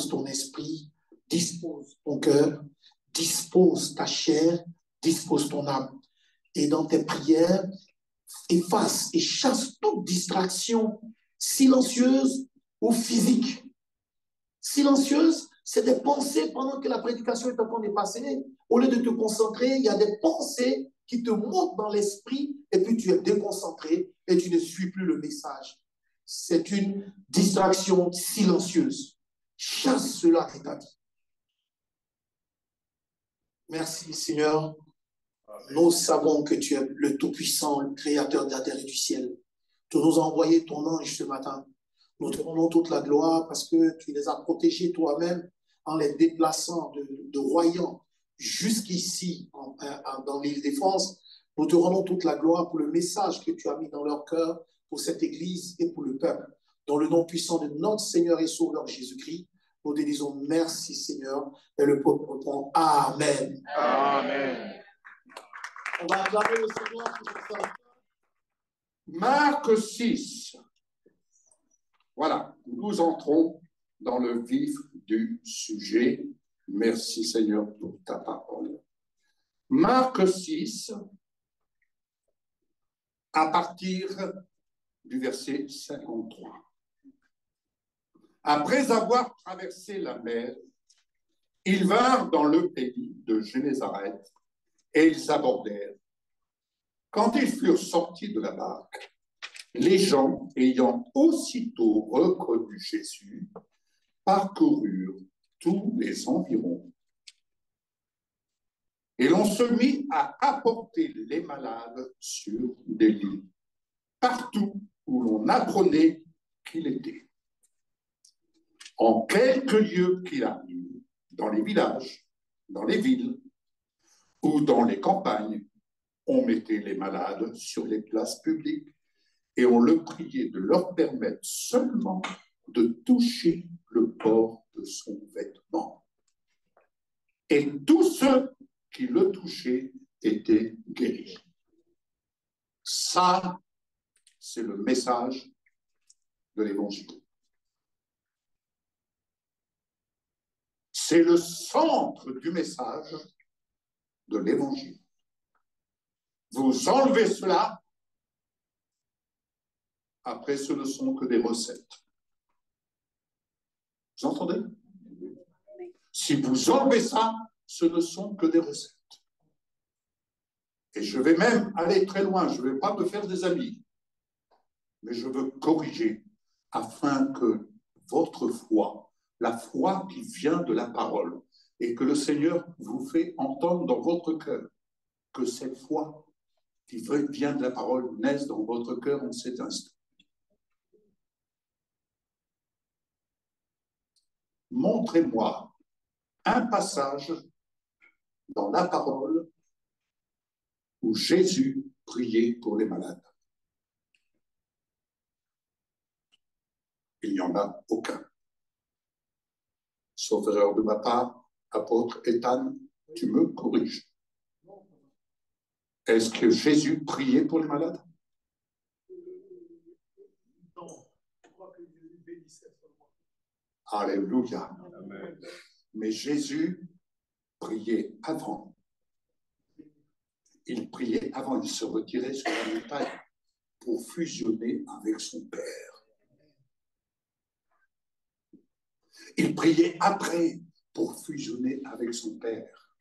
dispose ton esprit, dispose ton cœur, dispose ta chair, dispose ton âme. Et dans tes prières, efface et chasse toute distraction silencieuse ou physique. Silencieuse, c'est des pensées pendant que la prédication est en train de passer. Au lieu de te concentrer, il y a des pensées qui te montent dans l'esprit et puis tu es déconcentré et tu ne suis plus le message. C'est une distraction silencieuse. Chasse cela de ta vie. Merci Seigneur. Nous savons que tu es le Tout-Puissant, le Créateur de la terre et du ciel. Tu nous as envoyé ton ange ce matin. Nous te rendons toute la gloire parce que tu les as protégés toi-même en les déplaçant de Royan jusqu'ici dans l'Île-de-France. Nous te rendons toute la gloire pour le message que tu as mis dans leur cœur pour cette Église et pour le peuple. Dans le nom puissant de notre Seigneur et Sauveur Jésus-Christ, nous te disons merci Seigneur et le peuple répond Amen. Amen. On va acclamer le Seigneur pour ça. Marc 6. Voilà, nous entrons dans le vif du sujet. Merci Seigneur pour ta parole. Marc 6, à partir du verset 53. Après avoir traversé la mer, ils vinrent dans le pays de Génézareth et ils abordèrent. Quand ils furent sortis de la barque, les gens, ayant aussitôt reconnu Jésus, parcoururent tous les environs. Et l'on se mit à apporter les malades sur des lits, partout où l'on apprenait qu'il était. En quelques lieux qu'il arrive, dans les villages, dans les villes ou dans les campagnes, on mettait les malades sur les places publiques et on le priait de leur permettre seulement de toucher le bord de son vêtement. Et tous ceux qui le touchaient étaient guéris. Ça, c'est le message de l'Évangile. C'est le centre du message de l'Évangile. Vous enlevez cela, après ce ne sont que des recettes. Vous entendez? Si vous enlevez ça, ce ne sont que des recettes. Et je vais même aller très loin, je ne vais pas me faire des amis, mais je veux corriger afin que votre foi, la foi qui vient de la parole, et que le Seigneur vous fait entendre dans votre cœur, que cette foi qui vient de la parole naisse dans votre cœur en cet instant. Montrez-moi un passage dans la parole où Jésus priait pour les malades. Il n'y en a aucun. Sauf erreur de ma part, apôtre Ethan, tu me corriges. Est-ce que Jésus priait pour les malades? Non, je crois que Jésus bénissait seulement. Alléluia. Amen. Mais Jésus priait avant. Il priait avant, il se retirait sur la montagne pour fusionner avec son Père. Il priait après pour fusionner avec son Père.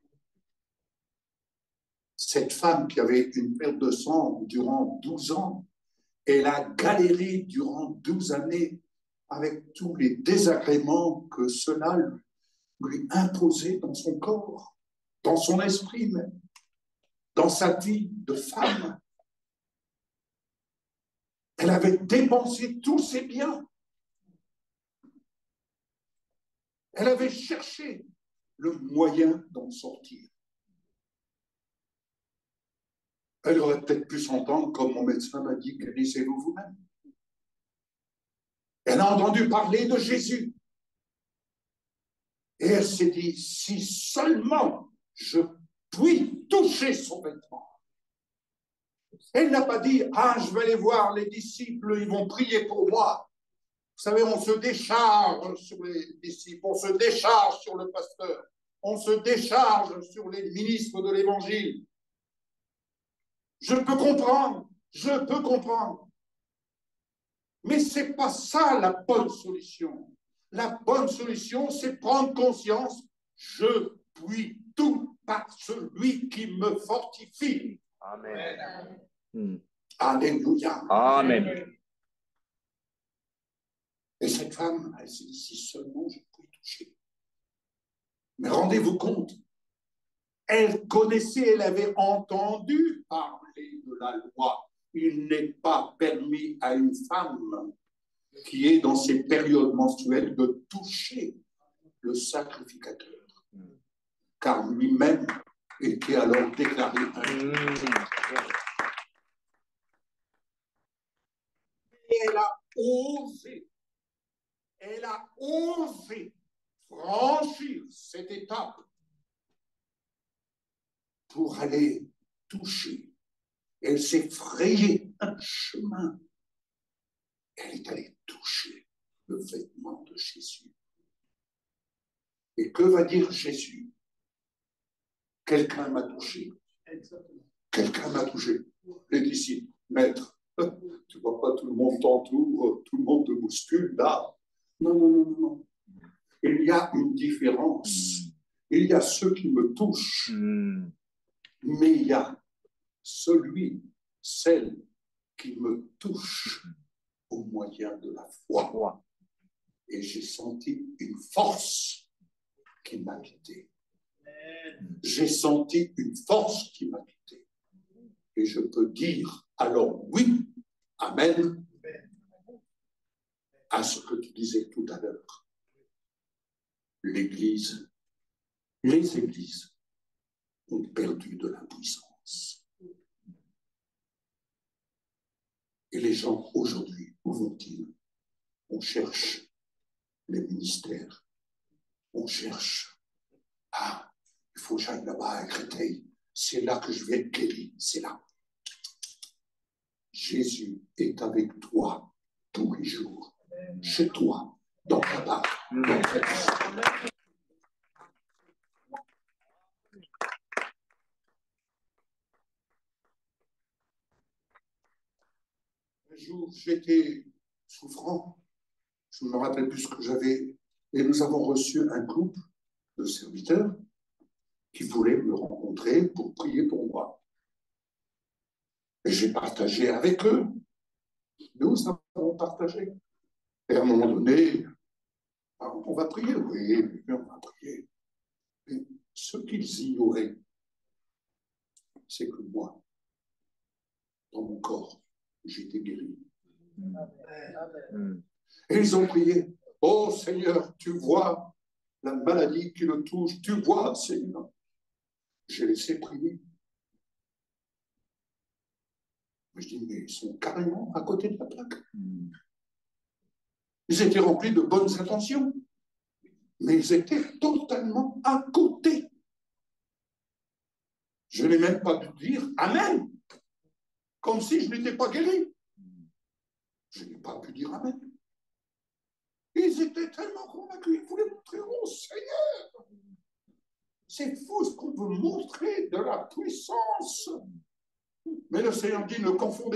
Cette femme qui avait une perte de sang durant 12 ans, elle a galéré durant 12 années avec tous les désagréments que cela lui imposait dans son corps, dans son esprit même, dans sa vie de femme. Elle avait dépensé tous ses biens. Elle avait cherché le moyen d'en sortir. Elle aurait peut-être pu s'entendre comme mon médecin m'a dit, guérissez-vous vous-même. Elle a entendu parler de Jésus. Et elle s'est dit, si seulement je puis toucher son vêtement. Elle n'a pas dit, ah, je vais aller voir les disciples, ils vont prier pour moi. savez, on se décharge sur les disciples, on se décharge sur le pasteur, on se décharge sur les ministres de l'Évangile. Je peux comprendre. Mais ce n'est pas ça la bonne solution. La bonne solution, c'est prendre conscience, je puis tout par celui qui me fortifie. Amen. Alléluia. Amen. Et cette femme, elle s'est dit, si seulement je pouvais toucher. Mais rendez-vous compte, elle connaissait, elle avait entendu parler de la loi. Il n'est pas permis à une femme qui est dans ses périodes menstruelles de toucher le sacrificateur. Car lui-même était alors déclaré impur. Et elle a osé franchir cette étape pour aller toucher. Elle s'est frayée un chemin. Elle est allée toucher le vêtement de Jésus. Et que va dire Jésus? Quelqu'un m'a touché. Quelqu'un m'a touché. Les disciples, maître, tu vois pas, tout le monde t'entoure, tout le monde te bouscule là. Non. Il y a une différence. Il y a ceux qui me touchent, mais il y a celle qui me touche au moyen de la foi. Et j'ai senti une force qui m'a quitté. J'ai senti une force qui m'a quitté. Et je peux dire, alors oui, amen, à ce que tu disais tout à l'heure. L'Église, les églises ont perdu de la puissance. Et les gens aujourd'hui, où vont-ils? On cherche les ministères. On cherche, il faut que j'aille là-bas à Créteil. C'est là que je vais être guéri. C'est là. Jésus est avec toi tous les jours, chez toi, dans ta barque, dans ta vie. Un jour, j'étais souffrant. Je ne me rappelle plus ce que j'avais. Et nous avons reçu un couple de serviteurs qui voulaient me rencontrer pour prier pour moi. Et j'ai partagé avec eux. Nous avons partagé. Et à un moment donné, on va prier, oui, on va prier. Et ce qu'ils ignoraient, c'est que moi, dans mon corps, j'étais guéri. Et ils ont prié. Oh Seigneur, tu vois la maladie qui le touche. Tu vois, Seigneur. J'ai laissé prier. Mais je dis, mais ils sont carrément à côté de la plaque. Ils étaient remplis de bonnes intentions. Mais ils étaient totalement à côté. Je n'ai même pas pu dire Amen. Comme si je n'étais pas guéri. Je n'ai pas pu dire Amen. Ils étaient tellement convaincus, ils voulaient montrer au Seigneur. C'est fou ce qu'on veut montrer de la puissance. Mais le Seigneur dit, ne confonds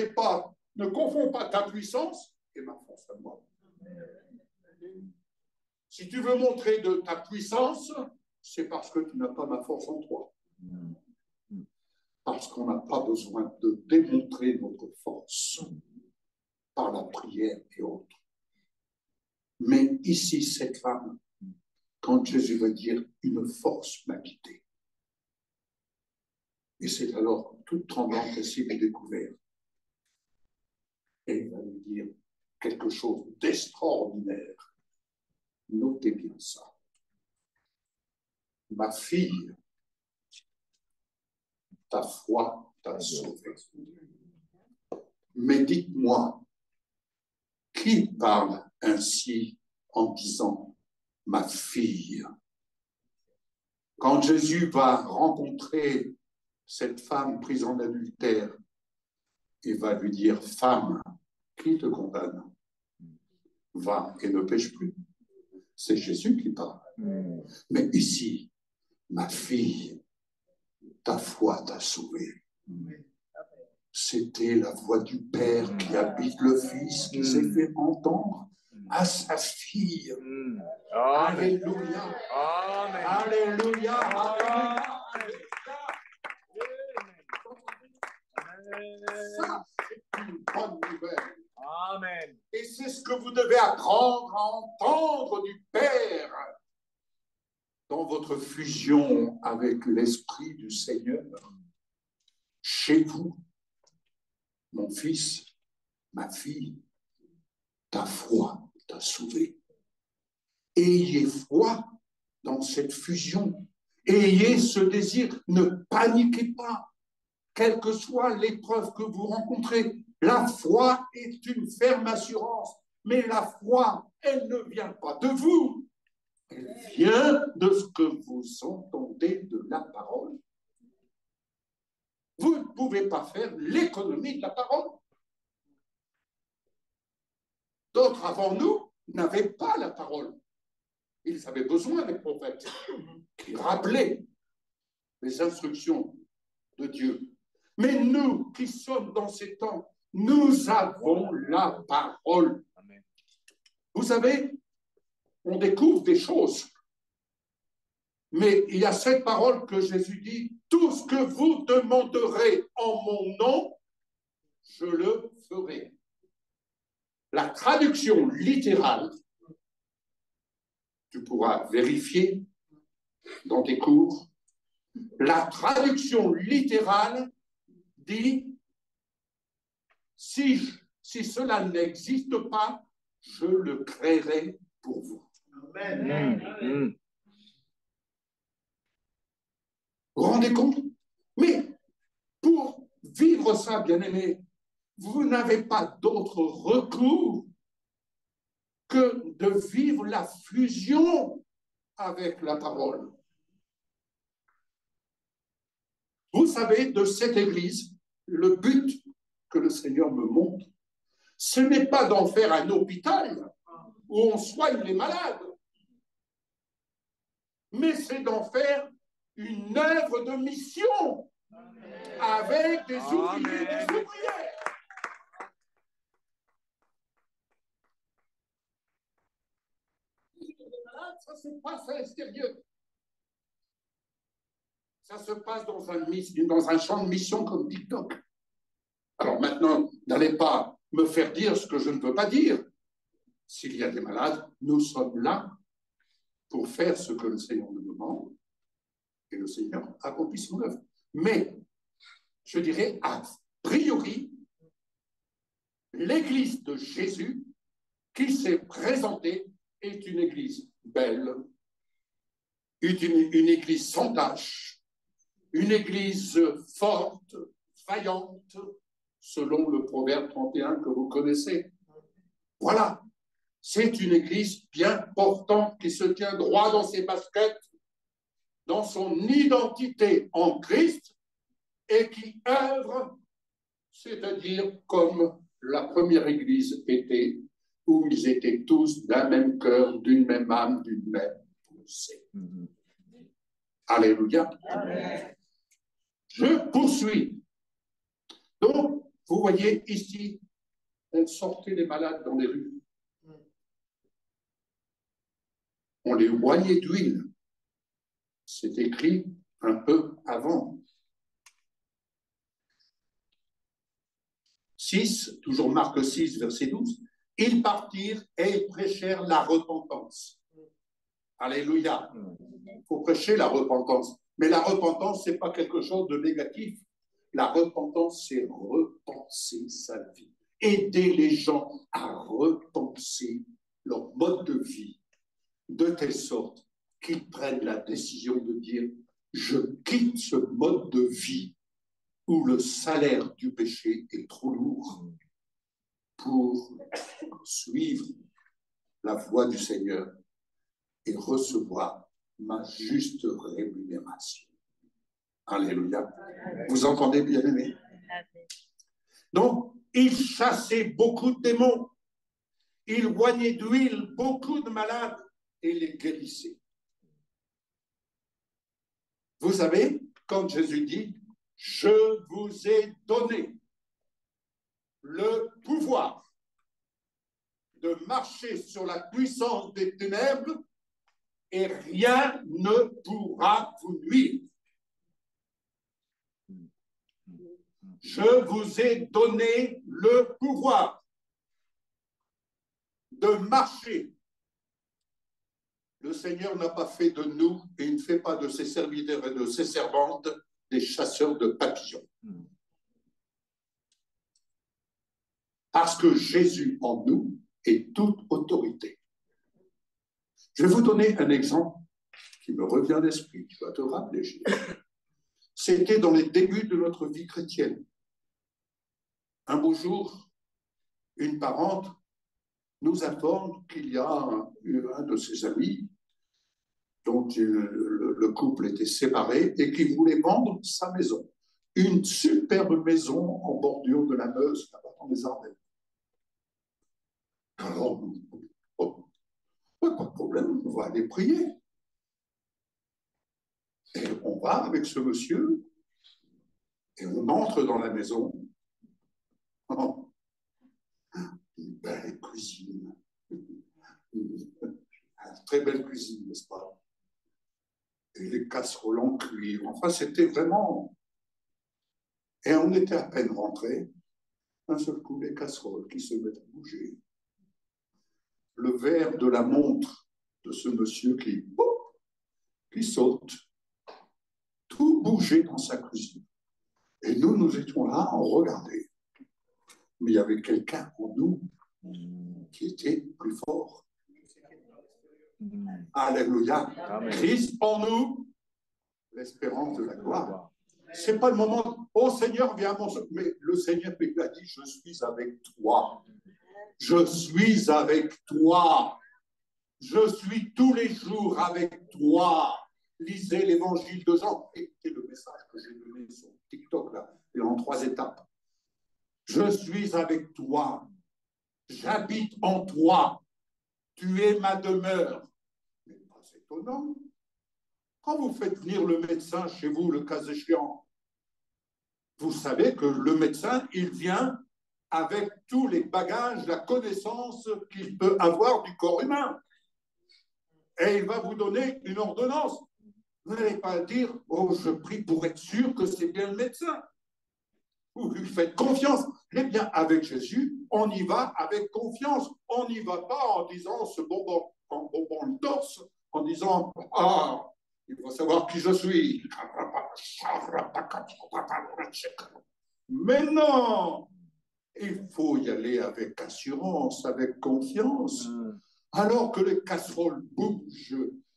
pas ta puissance et ma force à moi. Si tu veux montrer de ta puissance, c'est parce que tu n'as pas ma force en toi. Parce qu'on n'a pas besoin de démontrer notre force par la prière et autres. Mais ici, cette femme, quand Jésus va dire « une force m'a quitté », et c'est alors toute tremblante elle s'est découverte. Et il va lui dire quelque chose d'extraordinaire. Notez bien ça. Ma fille, ta foi t'a sauvée. Mais dites-moi, qui parle ainsi en disant ma fille? Quand Jésus va rencontrer cette femme prise en adultère, il va lui dire femme, qui te condamne? va et ne pêche plus. C'est Jésus qui parle. Mais ici, ma fille, ta foi t'a sauvée. C'était la voix du Père qui habite le Fils, qui s'est fait entendre à sa fille. Alléluia. Amen. Alléluia. Alléluia. Ça, c'est une bonne nouvelle. Amen. Et c'est ce que vous devez apprendre à entendre du Père dans votre fusion avec l'Esprit du Seigneur. Chez vous, mon fils, ma fille, ta foi t'a sauvé. Ayez foi dans cette fusion. Ayez ce désir. Ne paniquez pas, quelle que soit l'épreuve que vous rencontrez. La foi est une ferme assurance. Mais la foi, elle ne vient pas de vous. Elle vient de ce que vous entendez de la parole. Vous ne pouvez pas faire l'économie de la parole. D'autres avant nous n'avaient pas la parole. Ils avaient besoin des prophètes qui rappelaient les instructions de Dieu. Mais nous qui sommes dans ces temps, nous avons la parole. Amen. Vous savez, on découvre des choses. Mais il y a cette parole que Jésus dit, tout ce que vous demanderez en mon nom, je le ferai. La traduction littérale, tu pourras vérifier dans tes cours, la traduction littérale dit, si cela n'existe pas, je le créerai pour vous. Amen. Vous vous rendez compte? Mais pour vivre ça, bien-aimés, vous n'avez pas d'autre recours que de vivre la fusion avec la parole. Vous savez, de cette Église, le but que le Seigneur me montre, ce n'est pas d'en faire un hôpital où on soigne les malades, mais c'est d'en faire une œuvre de mission avec des ouvriers et des ouvrières. Ça se passe à l'extérieur. Ça se passe dans un champ de mission comme TikTok. Alors maintenant, n'allez pas me faire dire ce que je ne veux pas dire. S'il y a des malades, nous sommes là pour faire ce que le Seigneur nous demande et le Seigneur accomplit son œuvre. Mais, je dirais, a priori, l'Église de Jésus qui s'est présentée est une Église belle, une Église sans tache, une Église forte, vaillante, selon le Proverbe 31 que vous connaissez. Voilà, c'est une Église bien portante qui se tient droit dans ses baskets, dans son identité en Christ et qui œuvre, c'est-à-dire comme la première Église était, où ils étaient tous d'un même cœur, d'une même âme, d'une même pensée. Alléluia. Amen. Je poursuis. Donc, vous voyez ici, on sortait les malades dans les rues. On les oignait d'huile. C'est écrit un peu avant. 6, toujours Marc 6, verset 12. Ils partirent et ils prêchèrent la repentance. Alléluia. Il faut prêcher la repentance. Mais la repentance, ce n'est pas quelque chose de négatif. La repentance, c'est repenser sa vie. Aider les gens à repenser leur mode de vie de telle sorte qu'ils prennent la décision de dire « Je quitte ce mode de vie où le salaire du péché est trop lourd pour suivre la voie du Seigneur et recevoir ma juste rémunération. » Alléluia. Vous entendez, bien-aimés? Donc, il chassait beaucoup de démons. Il oignait d'huile beaucoup de malades et les guérissait. Vous savez, quand Jésus dit « Je vous ai donné le pouvoir de marcher sur la puissance des ténèbres et rien ne pourra vous nuire. Je vous ai donné le pouvoir de marcher. » Le Seigneur n'a pas fait de nous, et il ne fait pas de ses serviteurs et de ses servantes des chasseurs de papillons. Parce que Jésus en nous est toute autorité. Je vais vous donner un exemple qui me revient à l'esprit. Tu vas te rappeler, Gilles. C'était dans les débuts de notre vie chrétienne. Un beau jour, une parente nous informe qu'il y a un de ses amis dont le couple était séparé et qui voulait vendre sa maison. Une superbe maison en bordure de la Meuse, là-bas dans les Ardennes. Alors, pas de problème, on va aller prier. Et on va avec ce monsieur et on entre dans la maison. Oh, une belle cuisine. Une très belle cuisine, n'est-ce pas? Et les casseroles en cuivre. Enfin, c'était vraiment... Et on était à peine rentrés. Un seul coup, les casseroles qui se mettent à bouger. Le verre de la montre de ce monsieur qui saute. Tout bougeait dans sa cuisine. Et nous, nous étions là, on regardait. Mais il y avait quelqu'un en nous qui était plus fort. Alléluia. Amen. Christ en nous, l'espérance de la gloire. C'est pas le moment, oh Seigneur, viens à mon secours. Mais le Seigneur lui a dit, je suis avec toi. Je suis avec toi. Je suis tous les jours avec toi. Lisez l'évangile de Jean. Écoutez le message que j'ai donné sur TikTok, là, et en 3 étapes. Je suis avec toi. J'habite en toi. Tu es ma demeure. Mais c'est étonnant. Quand vous faites venir le médecin chez vous, le cas échéant, vous savez que le médecin, il vient avec tous les bagages, la connaissance qu'il peut avoir du corps humain. Et il va vous donner une ordonnance. Vous n'allez pas dire, oh, je prie pour être sûr que c'est bien le médecin. Vous lui faites confiance. Eh bien, avec Jésus, on y va avec confiance. On n'y va pas en disant ce bonbon, en bonbon le torse, en disant, ah, il faut savoir qui je suis. Mais non, il faut y aller avec assurance, avec confiance. Alors que les casseroles bougent,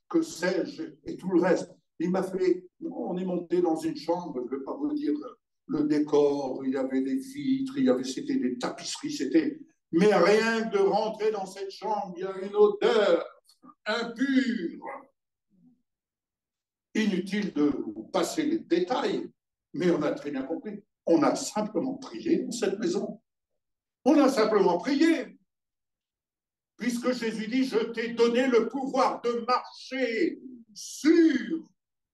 que sais-je, et tout le reste. Il m'a fait, on est monté dans une chambre, je ne vais pas vous dire le décor, il y avait des vitres, c'était des tapisseries, c'était... Mais rien que de rentrer dans cette chambre, il y a une odeur impure. Inutile de vous passer les détails, mais on a très bien compris. On a simplement prié dans cette maison. On a simplement prié. Puisque Jésus dit, je t'ai donné le pouvoir de marcher sur,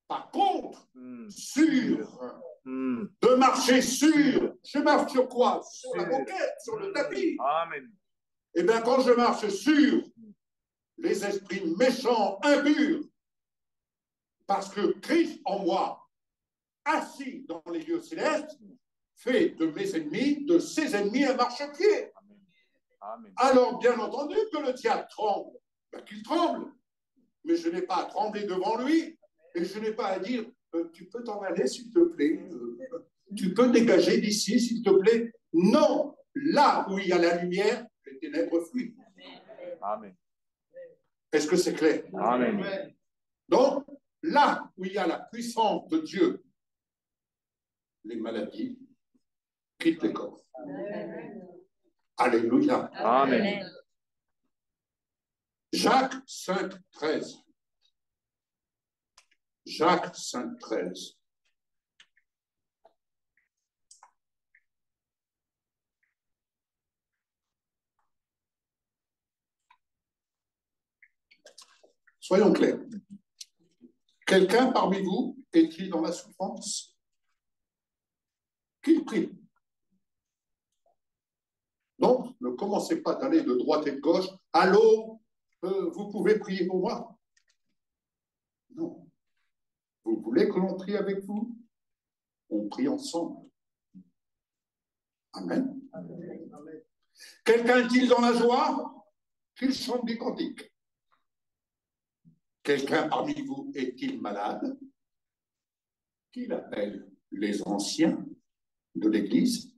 pas contre, sur, de marcher sur. Je marche sur quoi? Sur la moquette, sur le tapis. Amen. Eh bien, quand je marche sur les esprits méchants, impurs, parce que Christ en moi, assis dans les lieux célestes, fait de mes ennemis, de ses ennemis, un marchepied. Amen. Alors, bien entendu que le diable tremble, ben, qu'il tremble, mais je n'ai pas à trembler devant lui, et je n'ai pas à dire, tu peux t'en aller s'il te plaît, tu peux dégager d'ici s'il te plaît. Non, là où il y a la lumière, les ténèbres fuient. Amen. Est-ce que c'est clair? Amen. Donc, là où il y a la puissance de Dieu, les maladies quittent les corps. Alléluia. Amen. Jacques 5, 13. Jacques 5, 13. Soyons clairs. Quelqu'un parmi vous est-il dans la souffrance? Qu'il prie. Donc, ne commencez pas d'aller de droite et de gauche. Allô, vous pouvez prier pour moi? Non. Vous voulez que l'on prie avec vous? On prie ensemble. Amen. Amen. Quelqu'un est-il dans la joie? Qu'il chante des cantiques. Quelqu'un parmi vous est-il malade? Qu'il appelle les anciens de l'Église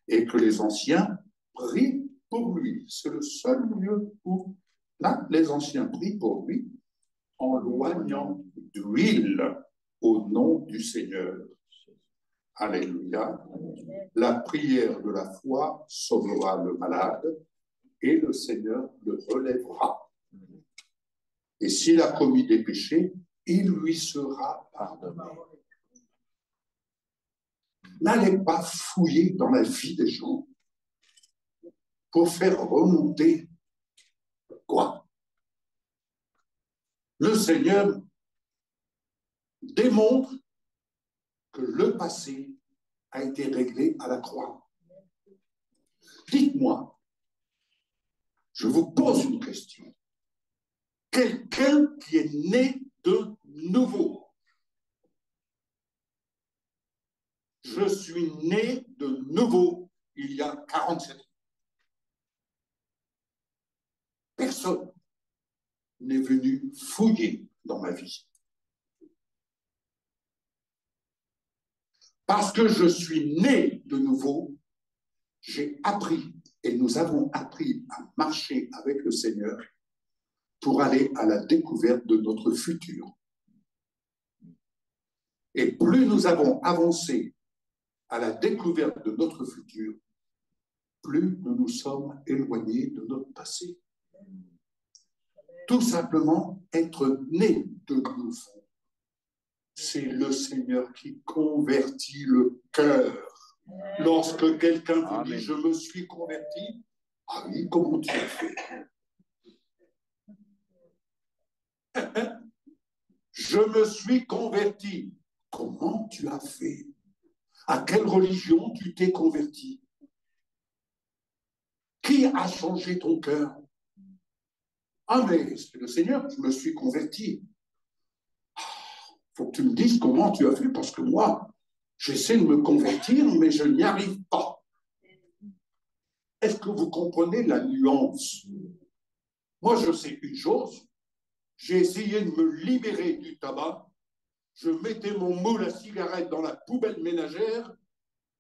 et que les anciens prient pour lui. C'est le seul lieu où là, les anciens prient pour lui en loignant d'huile au nom du Seigneur. Alléluia. La prière de la foi sauvera le malade et le Seigneur le relèvera. Et s'il a commis des péchés, il lui sera pardonné. N'allez pas fouiller dans la vie des gens pour faire remonter quoi? Le Seigneur démontre que le passé a été réglé à la croix. Dites-moi, je vous pose une question. Quelqu'un qui est né de nouveau. Je suis né de nouveau il y a 47 ans. Personne n'est venu fouiller dans ma vie. Parce que je suis né de nouveau, j'ai appris et nous avons appris à marcher avec le Seigneur pour aller à la découverte de notre futur. Et plus nous avons avancé à la découverte de notre futur, plus nous nous sommes éloignés de notre passé. Tout simplement, être né de nouveau. C'est le Seigneur qui convertit le cœur. Lorsque quelqu'un vous dit « je me suis converti », ah oui, comment tu as fait? Je me suis converti. Comment tu as fait? À quelle religion tu t'es converti? Qui a changé ton cœur? Ah, mais c'est le Seigneur, je me suis converti. Faut que tu me dises comment tu as fait, parce que moi, j'essaie de me convertir, mais je n'y arrive pas. Est-ce que vous comprenez la nuance? Moi, je sais une chose, j'ai essayé de me libérer du tabac, je mettais mon moule à cigarette dans la poubelle ménagère,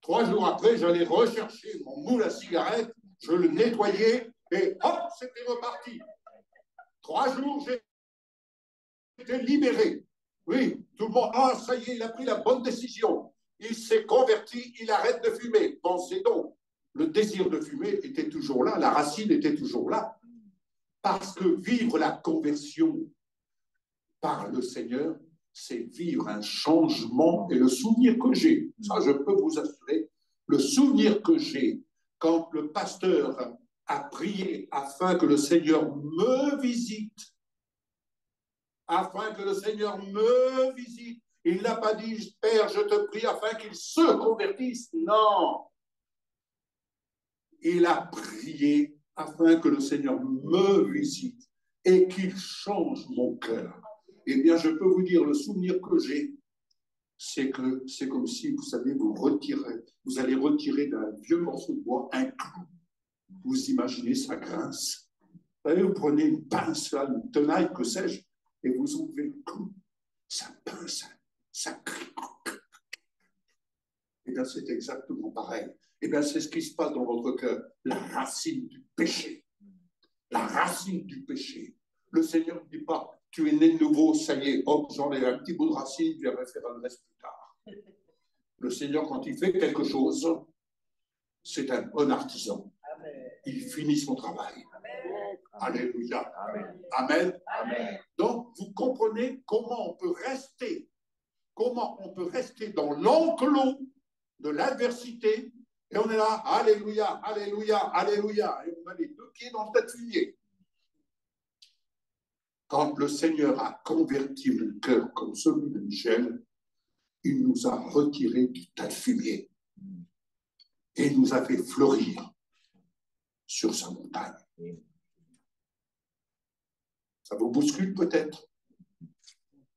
3 jours après, j'allais rechercher mon moule à cigarette, je le nettoyais, et hop, c'était reparti. 3 jours, j'ai été libéré. Oui, tout le monde, ah, ça y est, il a pris la bonne décision. Il s'est converti, il arrête de fumer. Pensez donc, le désir de fumer était toujours là, la racine était toujours là. Parce que vivre la conversion par le Seigneur, c'est vivre un changement. Et le souvenir que j'ai, ça je peux vous assurer, le souvenir que j'ai quand le pasteur a prié afin que le Seigneur me visite, afin que le Seigneur me visite. Il n'a pas dit, Père, je te prie afin qu'il se convertisse. Non. Il a prié afin que le Seigneur me visite et qu'il change mon cœur. Eh bien, je peux vous dire, le souvenir que j'ai, c'est que c'est comme si, vous savez, vous allez retirer d'un vieux morceau de bois un clou. Vous imaginez, ça grince. Vous savez, vous prenez une pince, là, une tenaille, que sais-je, et vous enlevez le clou, ça pince, ça crie. Eh bien, c'est exactement pareil. Eh bien, c'est ce qui se passe dans votre cœur. La racine du péché. La racine du péché. Le Seigneur ne dit pas, tu es né de nouveau, ça y est, hop, j'enlève un petit bout de racine, je vais faire le reste plus tard. Le Seigneur, quand il fait quelque chose, c'est un bon artisan. Il finit son travail. Amen. Alléluia. Amen. Amen. Amen. Donc, vous comprenez comment on peut rester dans l'enclos de l'adversité et on est là, alléluia, alléluia, alléluia, et on a les 2 pieds dans le tas de fumier. quand le Seigneur a converti mon cœur comme celui de Michel, il nous a retiré du tas de fumier et nous a fait fleurir sur sa montagne. Ça vous bouscule peut-être,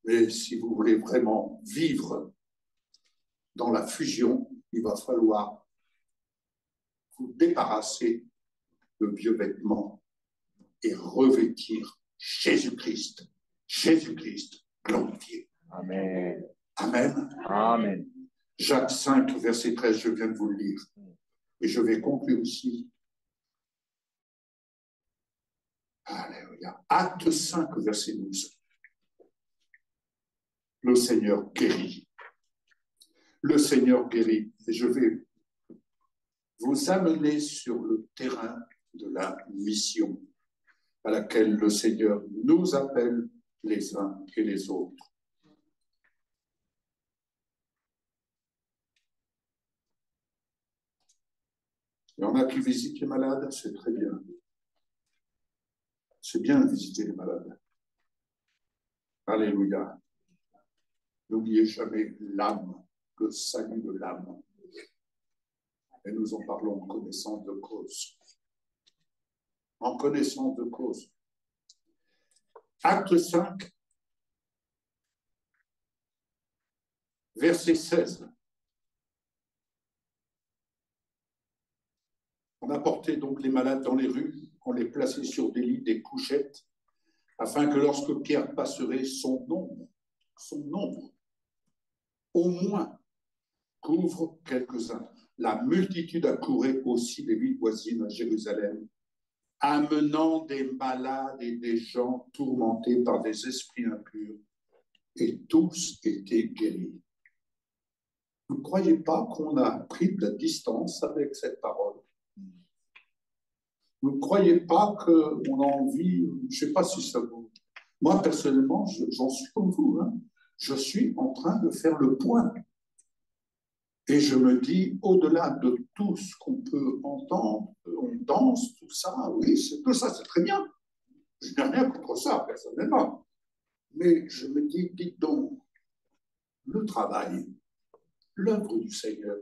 mais si vous voulez vraiment vivre dans la fusion, il va falloir vous débarrasser de vieux vêtements et revêtir Jésus-Christ. Jésus-Christ glorifié. Amen. Amen. Amen. Jacques 5, verset 13, je viens de vous le lire. Et je vais conclure ici. Alléluia. Acte 5, verset 12. Le Seigneur guérit. Le Seigneur guérit. Et je vais vous amener sur le terrain de la mission à laquelle le Seigneur nous appelle les uns et les autres. Il y en a qui visitent les malades, c'est très bien. C'est bien de visiter les malades. Alléluia. N'oubliez jamais l'âme, le salut de l'âme. Et nous en parlons en connaissance de cause. En connaissance de cause. Acte 5, verset 16. On apportait donc les malades dans les rues, on les plaçait sur des lits, des couchettes, afin que lorsque Pierre passerait, son nombre, au moins, couvre quelques-uns. La multitude accourait aussi des villes voisines à Jérusalem, amenant des malades et des gens tourmentés par des esprits impurs, et tous étaient guéris. Vous ne croyez pas qu'on a pris de la distance avec cette parole? Vous ne croyez pas qu'on a envie, je ne sais pas si ça vous... Moi, personnellement, j'en suis comme vous. Hein. Je suis en train de faire le point. Et je me dis, au-delà de tout ce qu'on peut entendre, on danse, tout ça, oui, tout ça, c'est très bien. Je n'ai rien contre ça, personnellement. Mais je me dis, dites donc, le travail, l'œuvre du Seigneur,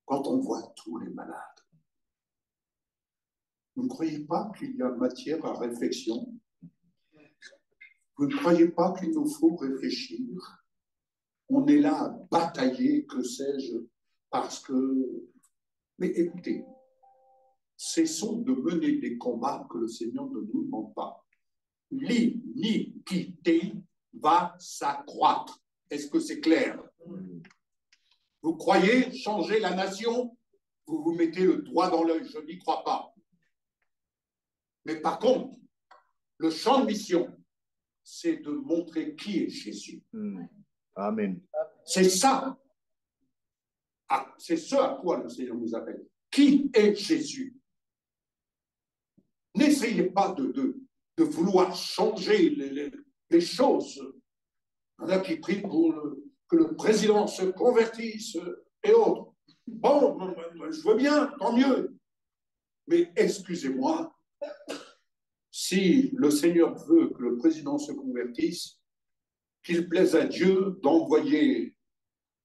quand on voit tous les malades, vous ne croyez pas qu'il y a matière à réflexion? Vous ne croyez pas qu'il nous faut réfléchir? On est là à batailler, que sais-je, parce que... Mais écoutez, cessons de mener des combats que le Seigneur ne nous demande pas. L'iniquité va s'accroître. Est-ce que c'est clair? Vous croyez changer la nation? Vous vous mettez le doigt dans l'œil, je n'y crois pas. Mais par contre, le champ de mission, c'est de montrer qui est Jésus. Amen. C'est ça. Ah, c'est ce à quoi le Seigneur nous appelle. Qui est Jésus? N'essayez pas de vouloir changer les choses. Il y en a qui prient pour que le président se convertisse et autres. Bon, je veux bien, tant mieux. Mais excusez-moi, si le Seigneur veut que le président se convertisse, qu'il plaise à Dieu d'envoyer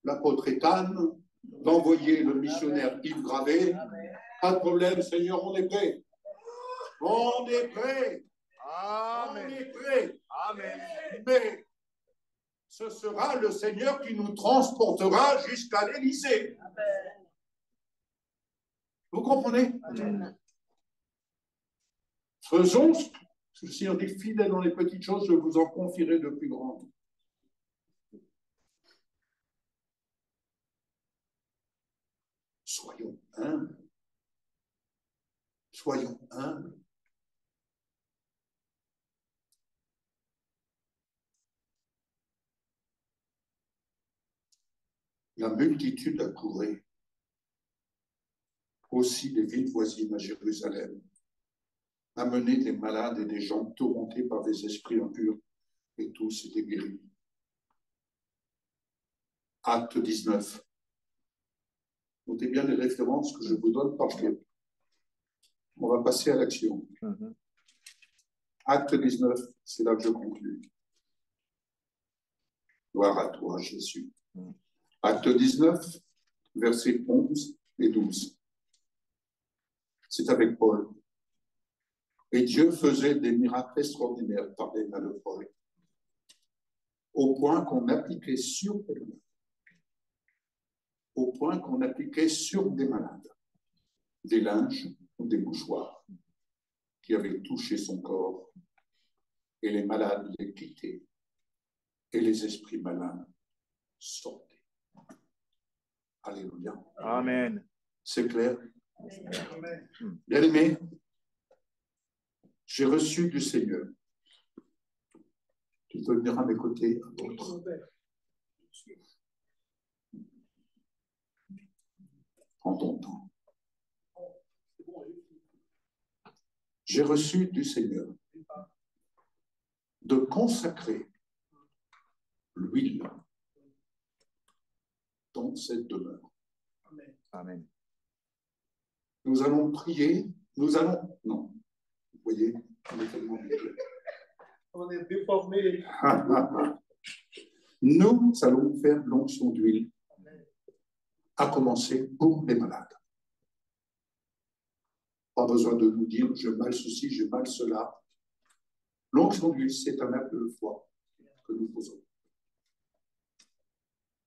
l'apôtre Ethan, d'envoyer le missionnaire Yves Gravé. Pas de problème, Seigneur, on est prêt. On est prêt. Amen. On est prêt. Amen. Mais ce sera le Seigneur qui nous transportera jusqu'à l'Élysée. Vous comprenez? Faisons ce que le Seigneur dit, fidèle dans les petites choses, je vous en confierai de plus grandes. Soyons humbles. Soyons humbles. La multitude accourait aussi des villes voisines à Jérusalem, amener des malades et des gens tourmentés par des esprits impurs, et tous étaient guéris. Acte 19. Notez bien les références que je vous donne parce que on va passer à l'action. Acte 19, c'est là que je conclue. Gloire à toi, Jésus. Acte 19, versets 11 et 12. C'est avec Paul. Et Dieu faisait des miracles extraordinaires par les mains de Paul, au point qu'on appliquait sur des malades des linges ou des mouchoirs qui avaient touché son corps, et les malades les quittaient, et les esprits malins sortaient. Alléluia. Amen. C'est clair? Bien aimé, j'ai reçu du Seigneur. Tu peux venir à mes côtés, apôtre. Prends ton temps. J'ai reçu du Seigneur de consacrer l'huile dans cette demeure. Amen. Nous allons prier, non, vous voyez, on est tellement habitués. On est déformés. Nous allons faire l'onction d'huile, à commencer pour les malades. Pas besoin de nous dire, je mal ceci, je mal cela. L'onction d'huile, c'est un acte de foi que nous faisons.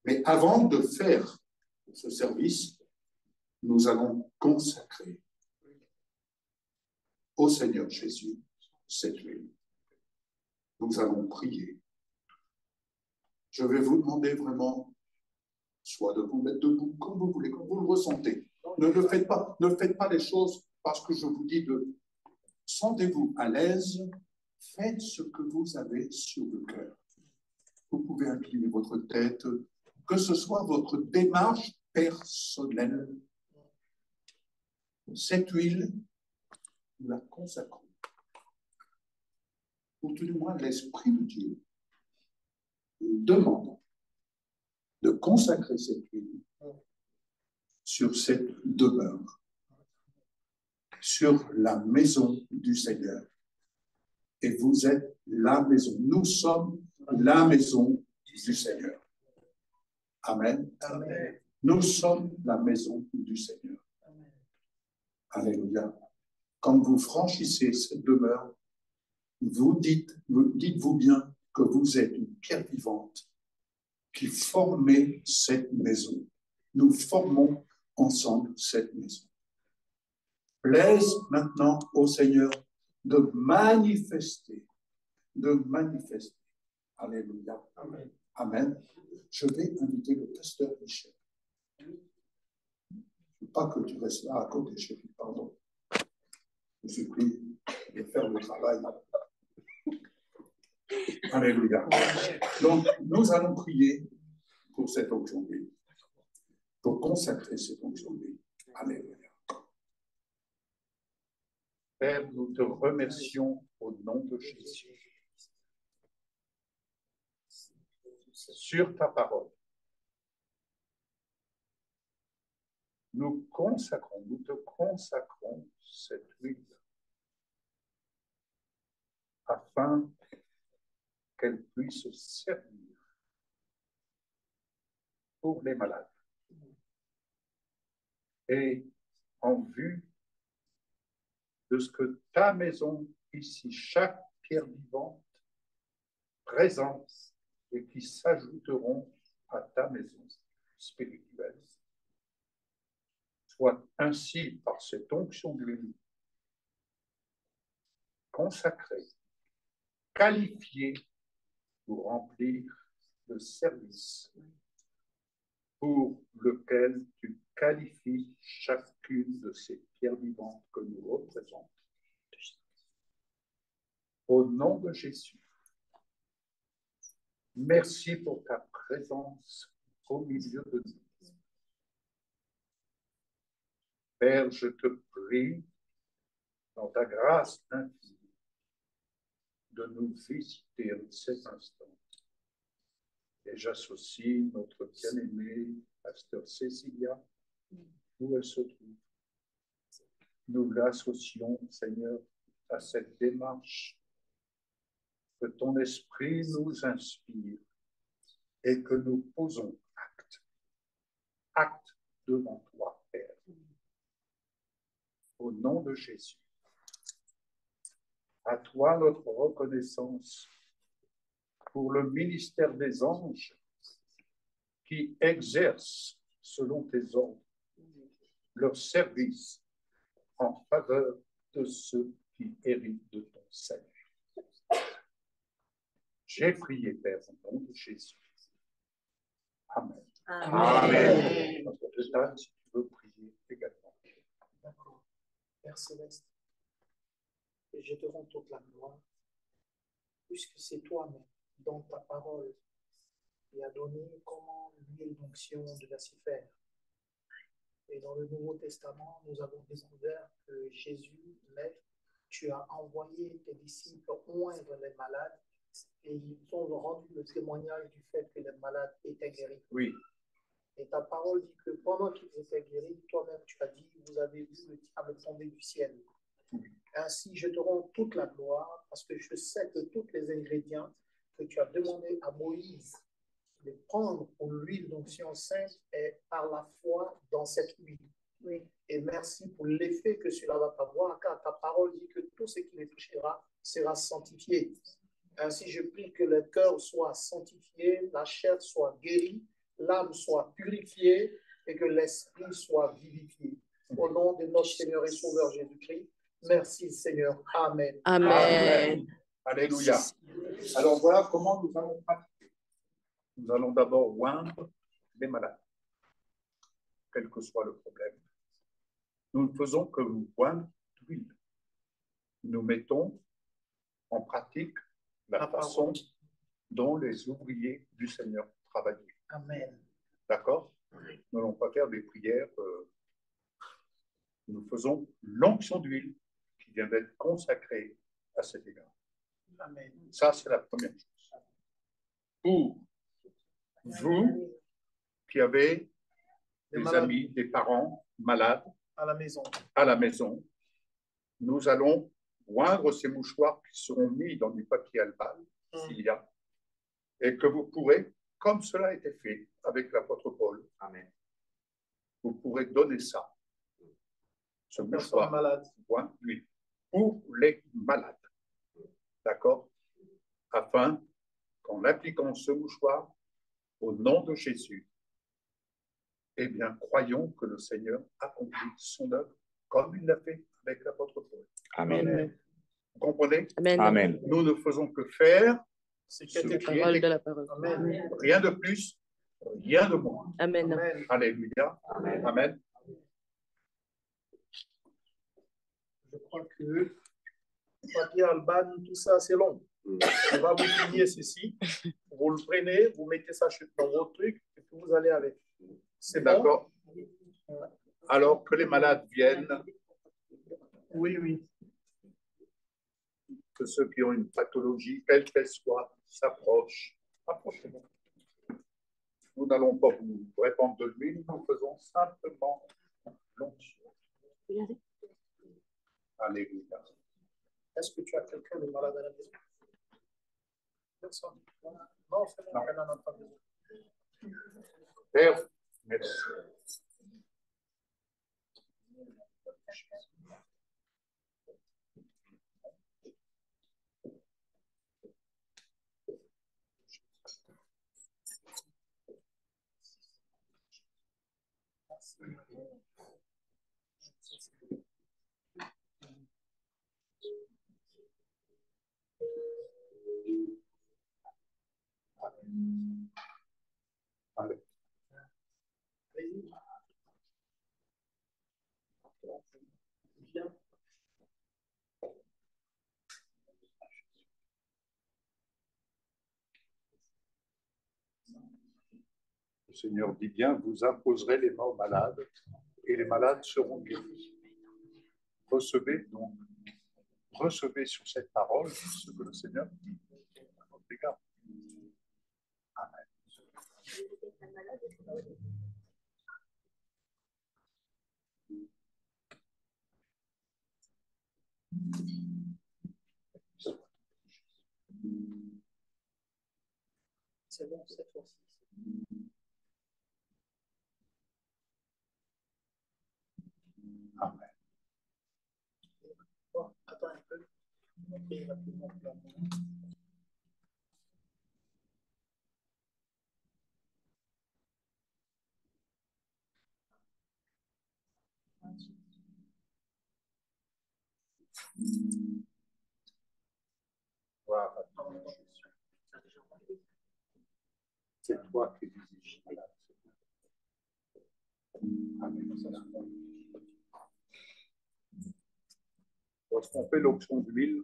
Mais avant de faire ce service, nous allons consacrer au Seigneur Jésus cette huile. Nous allons prier. Je vais vous demander vraiment, soit de vous mettre debout, comme vous voulez, comme vous le ressentez. Ne faites pas les choses parce que je vous dis de sentez-vous à l'aise, faites ce que vous avez sur le cœur. Vous pouvez incliner votre tête, que ce soit votre démarche personnelle. Cette huile, nous la consacrons. Ou tout du moins, l'Esprit de Dieu nous demande de consacrer cette huile sur cette demeure, sur la maison du Seigneur. Et vous êtes la maison. Nous sommes la maison du Seigneur. Amen. Amen. Nous sommes la maison du Seigneur. Amen. Alléluia. Quand vous franchissez cette demeure, dites-vous bien que vous êtes une pierre vivante qui formez cette maison. Nous formons ensemble cette maison. Plaise maintenant au Seigneur de manifester. Alléluia. Amen. Amen. Je vais inviter le pasteur Michel. Je ne veux pas que tu restes là à côté, chérie, pardon. Je vous supplie de faire le travail. Alléluia. Donc, nous allons prier pour cette onction d'huile, pour consacrer cette onction d'huile. Alléluia. Père, nous te remercions au nom de Jésus. Sur ta parole, nous te consacrons cette huile afin qu'elle puisse servir pour les malades. Et en vue de ce que ta maison, ici, chaque pierre vivante, présente et qui s'ajouteront à ta maison spirituelle, soit ainsi par cette onction d'huile consacrée, qualifiée pour remplir le service pour lequel tu qualifies chacune de ces pierres vivantes que nous représentons. Au nom de Jésus, merci pour ta présence au milieu de nous. Père, je te prie, dans ta grâce infinie, de nous visiter en cet instant. Et j'associe notre bien-aimée pasteur Cécilia, où elle se trouve. Nous l'associons, Seigneur, à cette démarche que ton esprit nous inspire et que nous posons acte devant toi, Père. Au nom de Jésus, à toi notre reconnaissance pour le ministère des anges qui exercent, selon tes ordres, leur service en faveur de ceux qui héritent de ton salut. J'ai prié, Père, au nom de Jésus. Amen. Amen. Amen. Si tu veux prier également. D'accord. Père Céleste, je te rends toute la gloire, puisque c'est toi-même, dans ta parole, qui a donné comment l'huile d'onction devait s'y faire. Et dans le Nouveau Testament, nous avons découvert que Jésus, Maître, tu as envoyé tes disciples oindre les malades et ils ont rendu le témoignage du fait que les malades étaient guéris. Oui. Et ta parole dit que pendant qu'ils étaient guéris, toi-même tu as dit, vous avez vu le diable tomber du ciel. Oui. Ainsi, je te rends toute la gloire parce que je sais que tous les ingrédients que tu as demandé à Moïse de prendre pour l'huile d'onction sainte est par la foi dans cette huile. Oui. Et merci pour l'effet que cela va avoir, car ta parole dit que tout ce qui les touchera sera sanctifié. Ainsi, je prie que le cœur soit sanctifié, la chair soit guérie, l'âme soit purifiée et que l'esprit soit vivifié. Au nom de notre Seigneur et Sauveur Jésus-Christ, merci Seigneur. Amen. Amen. Amen. Alléluia. Alors voilà comment nous allons pratiquer. Nous allons d'abord oindre les malades, quel que soit le problème. Nous ne faisons que oindre d'huile. Nous mettons en pratique la façon dont les ouvriers du Seigneur travaillaient. Amen. D'accord? Nous n'allons pas faire des prières. Nous faisons l'onction d'huile qui vient d'être consacrée à cet égard. Amen. Ça, c'est la première chose. Pour vous qui avez des amis, des parents malades à la maison, nous allons oindre ces mouchoirs qui seront mis dans du papier albal, s'il y a, et que vous pourrez, comme cela a été fait avec l'apôtre Paul, amen, vous pourrez donner ça, ce mouchoir malade, lui, pour les malades. D'accord? Afin qu'en appliquant ce mouchoir, au nom de Jésus, eh bien, croyons que le Seigneur accomplit son œuvre comme il l'a fait avec l'apôtre Paul. Amen. Amen. Vous comprenez? Amen. Amen. Nous ne faisons que faire ce qui est parole de la parole. Amen. Rien de plus, rien de moins. Amen. Amen. Alléluia. Amen. Amen. Je crois que papier Alban, tout ça, c'est long. On va vous plier ceci. Vous le prenez, vous mettez ça dans votre truc et puis vous allez avec. C'est d'accord. Bon? Alors que les malades viennent, Oui, oui. que ceux qui ont une pathologie, quelle qu'elle soit, s'approchent. Approchez-vous. Nous n'allons pas vous répandre de l'huile, nous faisons simplement l'onction. Alléluia. Est-ce que tu as quelqu'un de malade à la maison? Personne. Non, c'est bon, elle n'en a pas besoin. Père, merci. Allez. Bien. Le Seigneur dit bien, vous imposerez les mains aux malades et les malades seront guéris. Recevez donc, recevez sur cette parole ce que le Seigneur dit à votre égard. Amen. C'est bon, cette fois-ci. Amen. Bon, attends un peu. On va prier rapidement pour la main. Gloire à toi, Jésus. C'est toi qui visites malade. Amen. Lorsqu'on fait l'onction d'huile,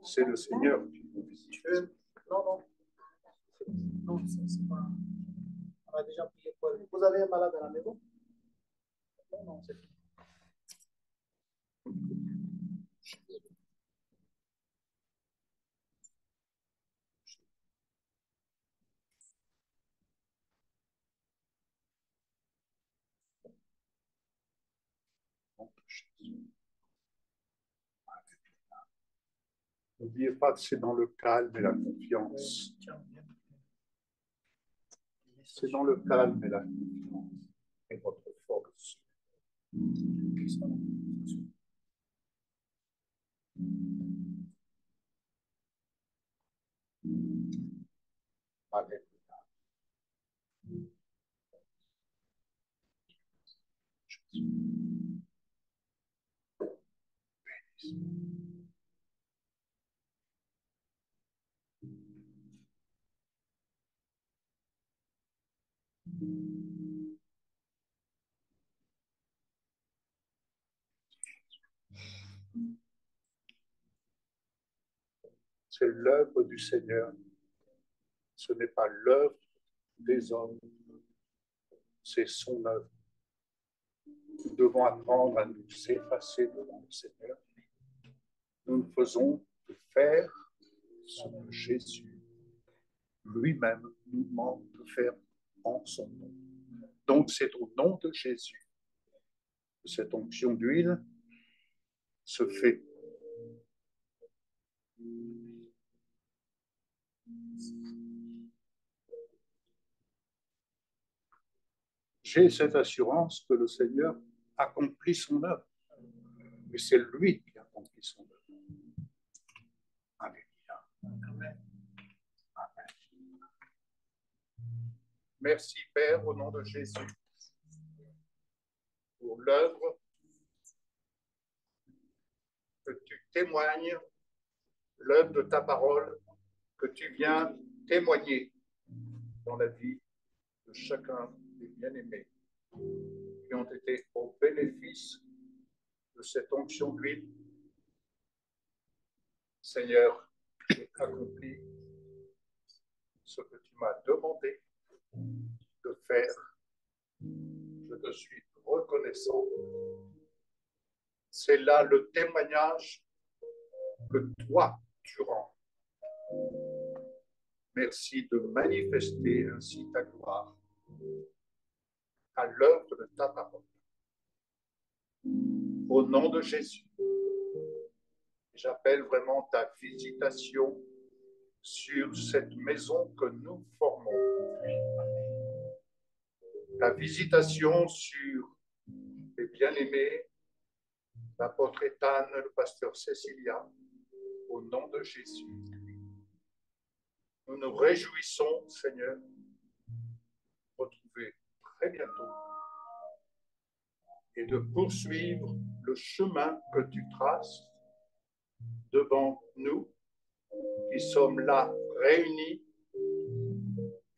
c'est le Seigneur qui nous visite. Non. Non, c'est pas. On a déjà prié pour lui. Vous avez un malade à la maison? Non, c'est tout. N'oubliez pas que c'est dans le calme et la confiance. C'est dans le calme et la confiance et votre force. Alléluia. C'est l'œuvre du Seigneur. Ce n'est pas l'œuvre des hommes. C'est son œuvre. Nous devons apprendre à nous effacer devant le Seigneur. Nous ne faisons que faire ce que Jésus lui-même nous demande de faire en son nom. Donc c'est au nom de Jésus que cette onction d'huile se fait. J'ai cette assurance que le Seigneur accomplit son œuvre. Et c'est lui qui accomplit son œuvre. Alléluia. Amen. Amen. Merci Père, au nom de Jésus, pour l'œuvre que tu témoignes, l'œuvre de ta parole que tu viens témoigner dans la vie de chacun des bien-aimés qui ont été au bénéfice de cette onction d'huile. Seigneur, j'ai accompli ce que tu m'as demandé de faire. Je te suis reconnaissant. C'est là le témoignage que toi, tu rends. Merci de manifester ainsi ta gloire à l'œuvre de ta parole. Au nom de Jésus, j'appelle vraiment ta visitation sur cette maison que nous formons. Ta visitation sur les bien-aimés, l'apôtre Ethan, le pasteur Cécilia, au nom de Jésus. Nous nous réjouissons, Seigneur, de retrouver très bientôt et de poursuivre le chemin que tu traces devant nous, qui sommes là réunis,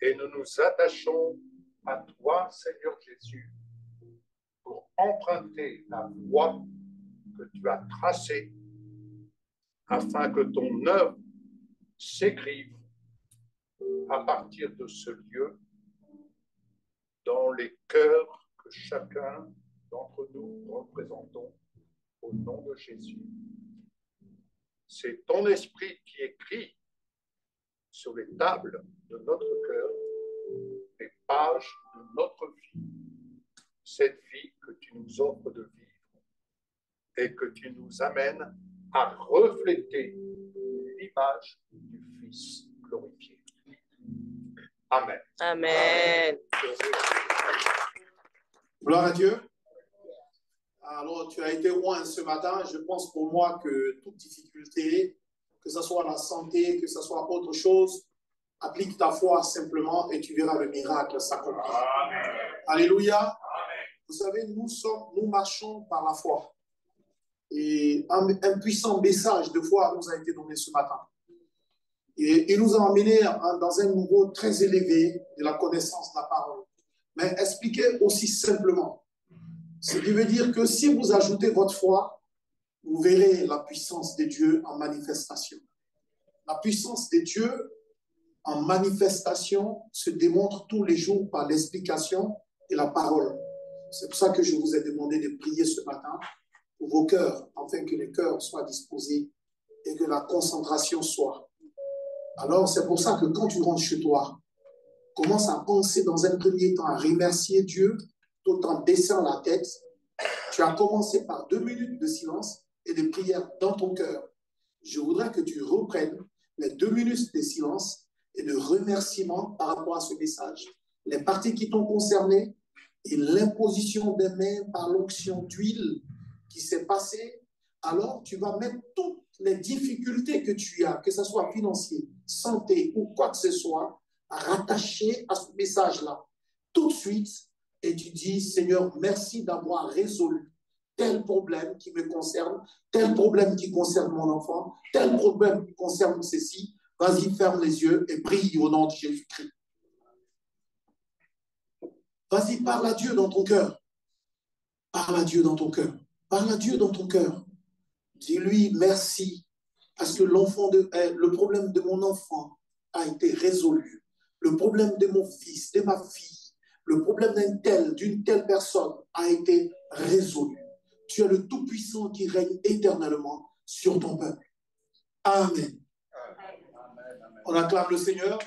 et nous nous attachons à toi, Seigneur Jésus, pour emprunter la voie que tu as tracée, afin que ton œuvre s'écrive à partir de ce lieu dans les cœurs que chacun d'entre nous représentons au nom de Jésus. C'est ton esprit qui écrit sur les tables de notre cœur les pages de notre vie, cette vie que tu nous offres de vivre et que tu nous amènes à refléter l'image du Fils glorifié. Amen. Amen. Gloire à Dieu. Alors, tu as été loin ce matin. Je pense pour moi que toute difficulté, que ce soit la santé, que ce soit autre chose, applique ta foi simplement et tu verras le miracle s'accomplir. Alléluia. Vous savez, nous marchons par la foi. Et un puissant message de foi nous a été donné ce matin. Et il nous a emmenés dans un niveau très élevé de la connaissance de la parole. Mais expliquer aussi simplement. Ce qui veut dire que si vous ajoutez votre foi, vous verrez la puissance de Dieu en manifestation. La puissance de Dieu en manifestation se démontre tous les jours par l'explication et la parole. C'est pour ça que je vous ai demandé de prier ce matin pour vos cœurs, afin que les cœurs soient disposés et que la concentration soit. Alors, c'est pour ça que quand tu rentres chez toi, commence à penser dans un premier temps à remercier Dieu tout en baissant la tête. Tu as commencé par 2 minutes de silence et de prière dans ton cœur. Je voudrais que tu reprennes les 2 minutes de silence et de remerciement par rapport à ce message. Les parties qui t'ont concerné et l'imposition des mains par l'onction d'huile qui s'est passée. Alors, tu vas mettre toutes les difficultés que tu as, que ce soit financier, santé ou quoi que ce soit, à rattacher à ce message-là. Tout de suite, et tu dis, Seigneur, merci d'avoir résolu tel problème qui me concerne, tel problème qui concerne mon enfant, tel problème qui concerne ceci. Vas-y, ferme les yeux et prie au nom de Jésus-Christ. Vas-y, parle à Dieu dans ton cœur. Parle à Dieu dans ton cœur. Parle à Dieu dans ton cœur. Dis-lui merci parce que le problème de mon enfant a été résolu. Le problème de mon fils, de ma fille, le problème d'une telle personne a été résolu. Tu es le Tout-Puissant qui règne éternellement sur ton peuple. Amen. On acclame le Seigneur.